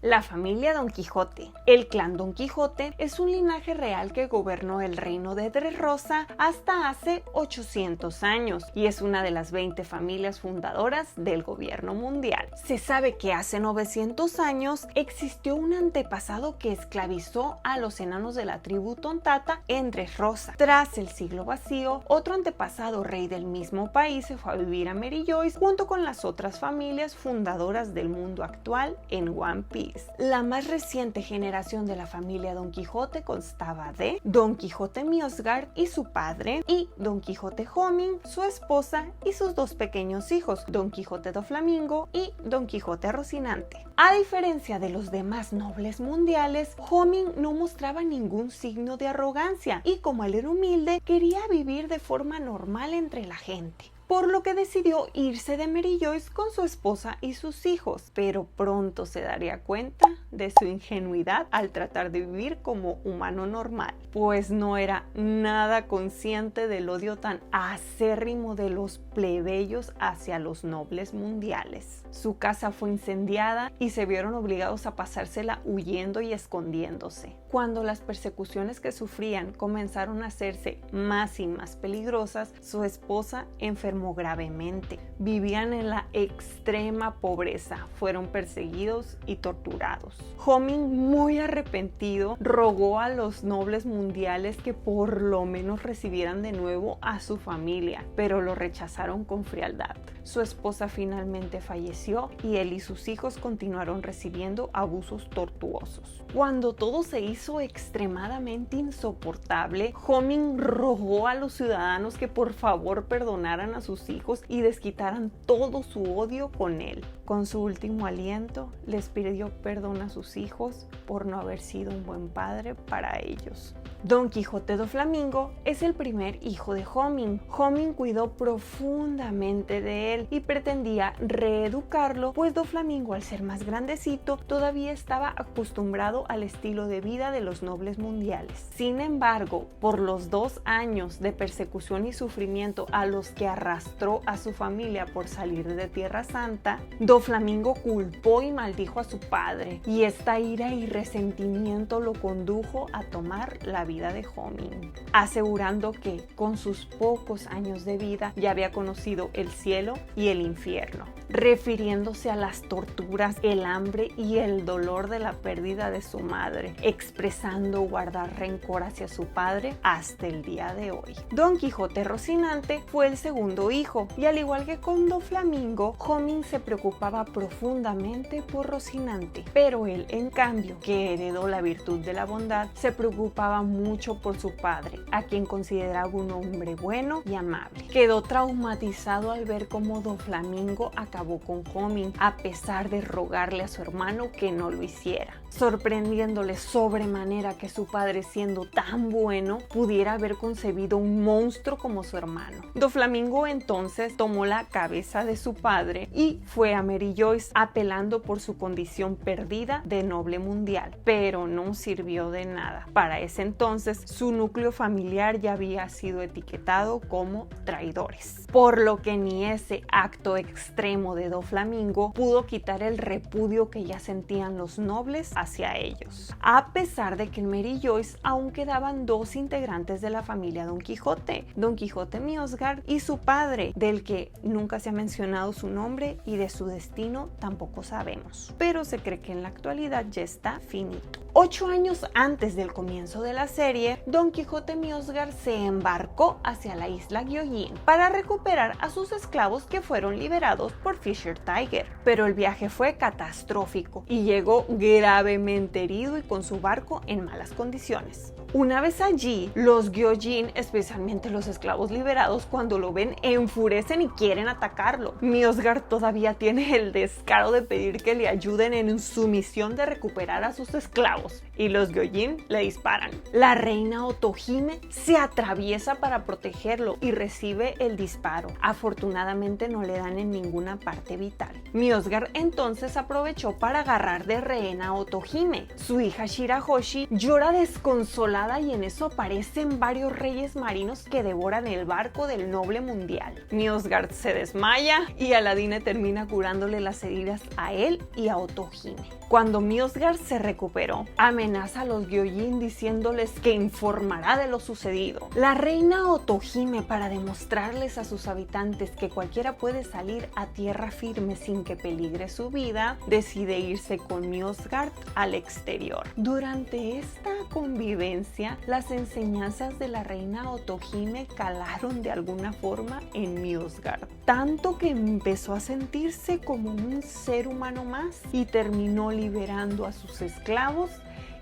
La familia Don Quijote. El clan Don Quijote es un linaje real que gobernó el reino de Dressrosa hasta hace 800 años y es una de las 20 familias fundadoras del gobierno mundial. Se sabe que hace 900 años existió un antepasado que esclavizó a los enanos de la tribu Tontata en Dressrosa. Tras el siglo vacío, otro antepasado rey del mismo país se fue a vivir a Merillois junto con las otras familias fundadoras del mundo actual en One Piece. La más reciente generación de la familia Don Quijote constaba de Don Quijote Mjosgard y su padre, y Don Quijote Homing, su esposa y sus dos pequeños hijos, Don Quijote Doflamingo y Don Quijote Rocinante. A diferencia de los demás nobles mundiales, Homing no mostraba ningún signo de arrogancia y como él era humilde, quería vivir de forma normal entre la gente, por lo que decidió irse de Merillois con su esposa y sus hijos, pero pronto se daría cuenta de su ingenuidad al tratar de vivir como humano normal, pues no era nada consciente del odio tan acérrimo de los plebeyos hacia los nobles mundiales. Su casa fue incendiada y se vieron obligados a pasársela huyendo y escondiéndose. Cuando las persecuciones que sufrían comenzaron a hacerse más y más peligrosas, su esposa enfermó gravemente. Vivían en la extrema pobreza, fueron perseguidos y torturados. Homing, muy arrepentido, rogó a los nobles mundiales que por lo menos recibieran de nuevo a su familia, pero lo rechazaron con frialdad. Su esposa finalmente falleció y él y sus hijos continuaron recibiendo abusos tortuosos. Cuando todo se hizo extremadamente insoportable, Homing rogó a los ciudadanos que por favor perdonaran a sus hijos y desquitaran todo su odio con él. Con su último aliento, les pidió perdón a sus hijos por no haber sido un buen padre para ellos. Don Quijote Doflamingo es el primer hijo de Homing. Homing cuidó profundamente de él y pretendía reeducarlo, pues Doflamingo, al ser más grandecito, todavía estaba acostumbrado al estilo de vida de los nobles mundiales. Sin embargo, por los 2 años de persecución y sufrimiento a los que arrastró a su familia por salir de Tierra Santa, Doflamingo culpó y maldijo a su padre, y esta ira y resentimiento lo condujo a tomar la vida de Homing, asegurando que con sus pocos años de vida ya había conocido el cielo y el infierno, refiriéndose a las torturas, el hambre y el dolor de la pérdida de su madre, expresando guardar rencor hacia su padre hasta el día de hoy. Don Quijote Rocinante fue el segundo hijo, y al igual que con Doflamingo, Homing se preocupaba profundamente por Rocinante, pero él, en cambio, que heredó la virtud de la bondad, se preocupaba mucho por su padre, a quien consideraba un hombre bueno y amable. Quedó traumatizado al ver cómo Doflamingo acabó con Homing, a pesar de rogarle a su hermano que no lo hiciera, sorprendiéndole sobremanera que su padre, siendo tan bueno, pudiera haber concebido un monstruo como su hermano. Doflamingo entonces tomó la cabeza de su padre y fue a Merillois apelando por su condición perdida de noble mundial, pero no sirvió de nada. Para ese entonces su núcleo familiar ya había sido etiquetado como traidores, por lo que ni ese acto extremo de Doflamingo pudo quitar el repudio que ya sentían los nobles hacia ellos, a pesar de que en Merillois aún quedaban 2 integrantes de la familia Don Quijote, Don Quijote Mjosgard y su padre, del que nunca se ha mencionado su nombre y de su destino tampoco sabemos, pero se cree que en la actualidad ya está finito. 8 años antes del comienzo de la serie, Don Quijote Mjosgard se embarcó hacia la isla Gyojin para recuperar a sus esclavos que fueron liberados por Fisher Tiger, pero el viaje fue catastrófico y llegó gravemente herido y con su barco en malas condiciones. Una vez allí, los Gyojin, especialmente los esclavos liberados, cuando lo ven enfurecen y quieren atacarlo. Mjosgard todavía tiene el descaro de pedir que le ayuden en su misión de recuperar a sus esclavos. nuevos y los Gyojin le disparan. La reina Otohime se atraviesa para protegerlo y recibe el disparo. Afortunadamente no le dan en ninguna parte vital. Myosgard entonces aprovechó para agarrar de rehén a Otohime. Su hija Shirahoshi llora desconsolada y en eso aparecen varios reyes marinos que devoran el barco del noble mundial. Myosgard se desmaya y Aladine termina curándole las heridas a él y a Otohime. Cuando Myosgard se recuperó, amenaza a los Gyojin diciéndoles que informará de lo sucedido. La reina Otohime, para demostrarles a sus habitantes que cualquiera puede salir a tierra firme sin que peligre su vida, decide irse con Myosgard al exterior. Durante esta convivencia, las enseñanzas de la reina Otohime calaron de alguna forma en Myosgard, tanto que empezó a sentirse como un ser humano más y terminó liberando a sus esclavos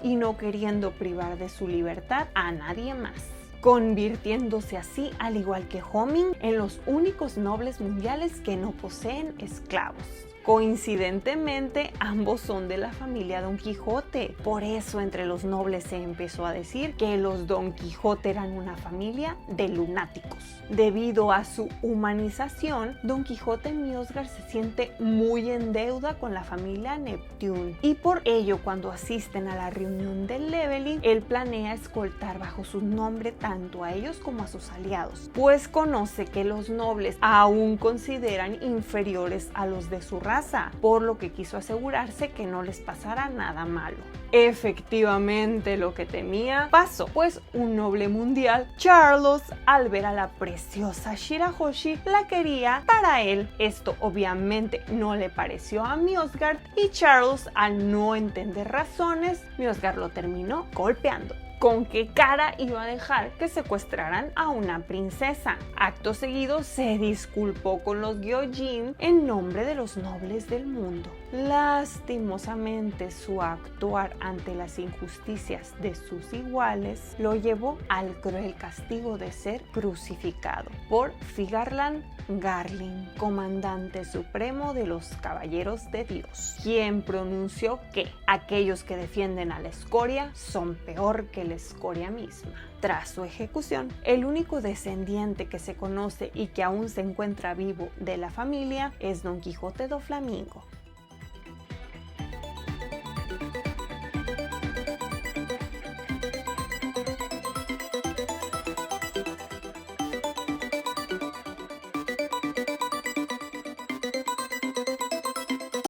y no queriendo privar de su libertad a nadie más, convirtiéndose así, al igual que Homing, en los únicos nobles mundiales que no poseen esclavos. Coincidentemente, ambos son de la familia Don Quijote. Por eso entre los nobles se empezó a decir que los Don Quijote eran una familia de lunáticos. Debido a su humanización, Don Quijote Myosgard se siente muy en deuda con la familia Neptune. Y por ello, cuando asisten a la reunión del Leveling, él planea escoltar bajo su nombre tanto a ellos como a sus aliados, pues conoce que los nobles aún consideran inferiores a los de su raza, por lo que quiso asegurarse que no les pasara nada malo. Efectivamente, lo que temía pasó, pues un noble mundial, Charlos, al ver a la preciosa Shirahoshi, la quería para él. Esto obviamente no le pareció a Myosgard y Charles, al no entender razones, Myosgard lo terminó golpeando. ¿Con qué cara iba a dejar que secuestraran a una princesa? Acto seguido se disculpó con los Gyojin en nombre de los nobles del mundo. Lastimosamente, su actuar ante las injusticias de sus iguales lo llevó al cruel castigo de ser crucificado por Figarland Garling, comandante supremo de los Caballeros de Dios, quien pronunció que aquellos que defienden a la escoria son peor que la escoria misma. Tras su ejecución, el único descendiente que se conoce y que aún se encuentra vivo de la familia es Don Quijote do Flamingo,